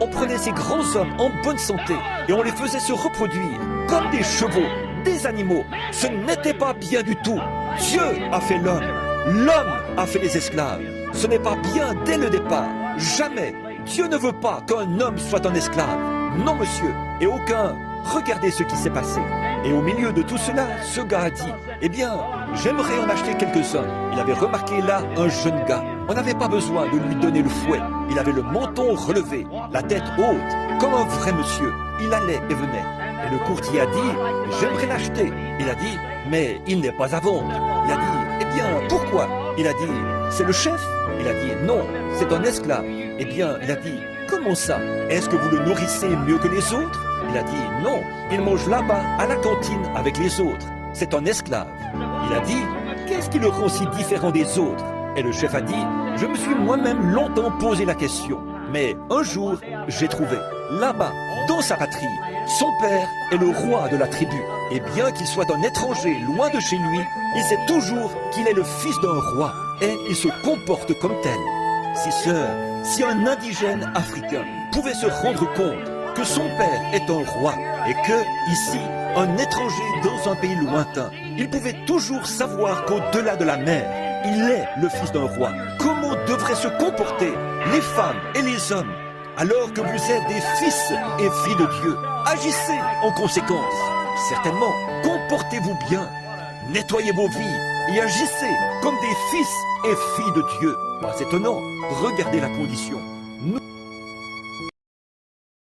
On prenait ces grands hommes en bonne santé et on les faisait se reproduire comme des chevaux, des animaux. Ce n'était pas bien du tout. Dieu a fait l'homme. L'homme a fait les esclaves. Ce n'est pas bien dès le départ. Jamais. Dieu ne veut pas qu'un homme soit un esclave. Non, monsieur. Et aucun. Regardez ce qui s'est passé. Et au milieu de tout cela, ce gars a dit, eh bien, j'aimerais en acheter quelques-uns. Il avait remarqué là un jeune gars. On n'avait pas besoin de lui donner le fouet. Il avait le menton relevé, la tête haute, comme un vrai monsieur. Il allait et venait. Et le courtier a dit, j'aimerais l'acheter. Il a dit, mais il n'est pas à vendre. Il a dit, eh bien, pourquoi? Il a dit, c'est le chef. Il a dit, non, c'est un esclave. Eh bien, il a dit, comment ça? Est-ce que vous le nourrissez mieux que les autres? Il a dit, non, il mange là-bas, à la cantine, avec les autres. C'est un esclave. Il a dit, qu'est-ce qui le rend si différent des autres? Et le chef a dit, je me suis moi-même longtemps posé la question. Mais un jour, j'ai trouvé, là-bas, dans sa patrie, son père est le roi de la tribu. Et bien qu'il soit un étranger loin de chez lui, il sait toujours qu'il est le fils d'un roi. Et il se comporte comme tel. Si sœurs, si un indigène africain pouvait se rendre compte que son père est un roi et que, ici, un étranger dans un pays lointain, il pouvait toujours savoir qu'au-delà de la mer, il est le fils d'un roi. Comment devraient se comporter les femmes et les hommes alors que vous êtes des fils et filles de Dieu? Agissez en conséquence. Certainement, comportez-vous bien. Nettoyez vos vies et agissez comme des fils et filles de Dieu. Pas étonnant, regardez la condition. Nous